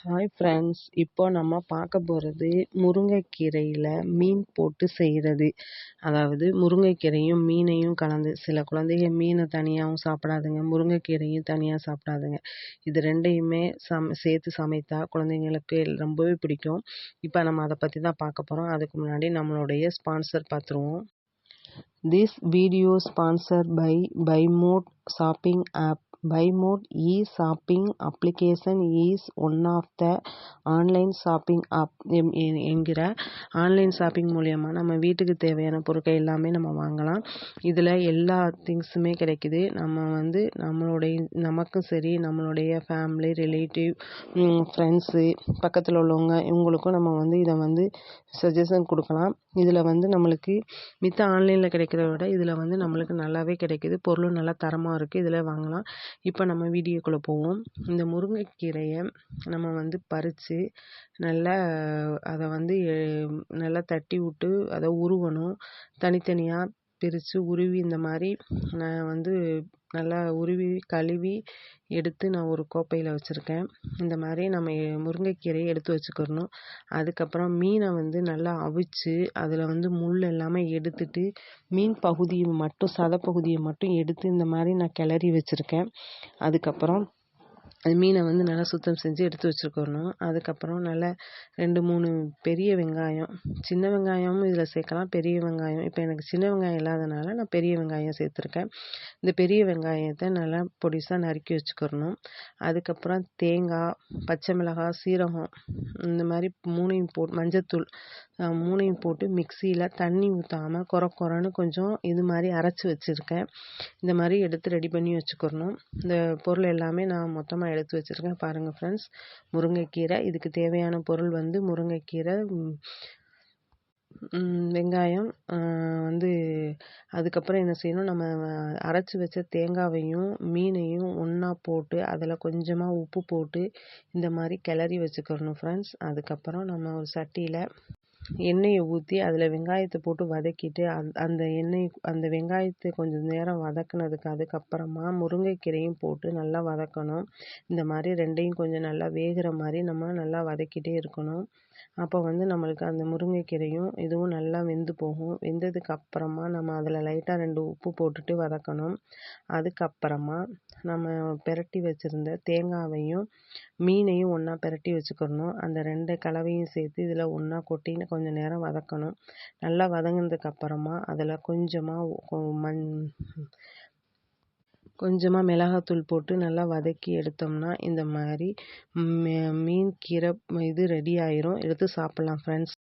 Hi friends, இப்போ நம்ம பார்க்க போகிறது முருங்கைக்கீரையில் மீன் போட்டு செய்கிறது. அதாவது முருங்கைக்கீரையும் மீனையும் கலந்து, சில குழந்தைங்க மீனை தனியாகவும் சாப்பிடாதுங்க, முருங்கைக்கீரையும் தனியாக சாப்பிடாதுங்க. இது ரெண்டையுமே சேர்த்து சமைத்தா குழந்தைங்களுக்கு ரொம்பவே பிடிக்கும். இப்போ நம்ம அதை பற்றி தான் பார்க்க போகிறோம். அதுக்கு முன்னாடி நம்மளுடைய ஸ்பான்சர் பார்த்துருவோம். This video sponsored by BuyMode shopping app. BuyMode e-shopping application is one of the online shopping app என்கிற ஆன்லைன் ஷாப்பிங் மூலயமா நம்ம வீட்டுக்கு தேவையான பொருட்கள் எல்லாமே நம்ம வாங்கலாம். இதில் எல்லா திங்ஸுமே கிடைக்குது. நம்ம நமக்கும் சரி, நம்மளுடைய ஃபேமிலி, ரிலேட்டிவ், ஃப்ரெண்ட்ஸு, பக்கத்தில் உள்ளவங்க இவங்களுக்கும் நம்ம இதை சஜஷன் கொடுக்கலாம். இதில் நம்மளுக்கு மித்த ஆன்லைனில் கிடைக்கிறத விட இதில் நம்மளுக்கு நல்லாவே கிடைக்குது. பொருளும் நல்லா தரமாக இருக்குது. இதில் வாங்கலாம். இப்போ நம்ம வீடியோக்குள்ளே போவோம். இந்த முருங்கைக்கீரையை நம்ம பறித்து நல்லா அதை நல்லா தட்டி விட்டு அதை உருவணும். தனித்தனியாக பிரித்து உருவி இந்த மாதிரி நான் நல்லா உருவி கழுவி எடுத்து நான் ஒரு கோப்பையில் வச்சுருக்கேன். இந்த மாதிரி நம்ம முருங்கைக்கீரையை எடுத்து வச்சுக்கிறணும். அதுக்கப்புறம் மீனை நல்லா அவிச்சு அதில் முள் எல்லாமே எடுத்துட்டு மீன் பகுதியை மட்டும், சதைப்பகுதியை மட்டும் எடுத்து இந்த மாதிரி நான் கிளறி வச்சுருக்கேன். அதுக்கப்புறம் அது மீனை நல்லா சுத்தம் செஞ்சு எடுத்து வச்சுருக்கணும். அதுக்கப்புறம் நல்லா 2-3 பெரிய வெங்காயம், சின்ன வெங்காயமும் இதில் சேர்க்கலாம், பெரிய வெங்காயம். இப்போ எனக்கு சின்ன வெங்காயம் இல்லாதனால நான் பெரிய வெங்காயம் சேர்த்துருக்கேன். இந்த பெரிய வெங்காயத்தை நல்லா பொடிசாக நறுக்கி வச்சுக்கிறணும். அதுக்கப்புறம் தேங்காய், பச்சை மிளகாய், சீரகம் இந்த மாதிரி 3யும் போட்டு, மஞ்சத்தூள் 3யும் போட்டு மிக்சியில் தண்ணி ஊற்றாமல் கொரன்னு கொஞ்சம் இது மாதிரி அரைச்சி வச்சுருக்கேன். இந்த மாதிரி எடுத்து ரெடி பண்ணி வச்சுக்கிறணும். இந்த பொருள் எல்லாமே நான் மொத்தமாக எடுத்து வச்சுருக்கேன். பாருங்கள் ஃப்ரெண்ட்ஸ், முருங்கைக்கீரை. இதுக்கு தேவையான பொருள் முருங்கைக்கீரை, வெங்காயம், அதுக்கப்புறம் என்ன செய்யணும், நம்ம அரைச்சி வச்ச தேங்காவையும் மீனையும் ஒன்றா போட்டு அதில் கொஞ்சமாக உப்பு போட்டு இந்த மாதிரி கிளறி வச்சுக்கிறணும் ஃப்ரெண்ட்ஸ். அதுக்கப்புறம் நம்ம ஒரு சட்டியில் எண்ணெயை ஊற்றி அதில் வெங்காயத்தை போட்டு வதக்கிட்டு அந்த வெங்காயத்தை கொஞ்சம் நேரம் வதக்குனதுக்கு அதுக்கப்புறமா முருங்கைக்கீரையும் போட்டு நல்லா வதக்கணும். இந்த மாதிரி ரெண்டையும் கொஞ்சம் நல்லா வேகிற மாதிரி நம்ம நல்லா வதக்கிட்டே இருக்கணும். அப்போ நம்மளுக்கு அந்த முருங்கைக்கீரையும் இதுவும் நல்லா வெந்து போகும். வெந்ததுக்கு அப்புறமா நம்ம அதில் லைட்டாக 2 உப்பு போட்டுட்டு வதக்கணும். அதுக்கப்புறமா நம்ம பிரட்டி வச்சுருந்த தேங்காவையும் மீனையும் ஒன்றா பிரட்டி வச்சுக்கிறணும். அந்த 2 கலவையும் சேர்த்து இதில் ஒன்றா கொட்டி கொஞ்சம் நேரம் வதக்கணும். நல்லா வதங்கினதுக்கு அப்புறமா அதில் கொஞ்சமாக மிளகாத்தூள் போட்டு நல்லா வதக்கி எடுத்தோம்னா இந்த மாதிரி மீன் கீரை இது ரெடி ஆயிரும். எடுத்து சாப்பிட்லாம் ஃப்ரெண்ட்ஸ்.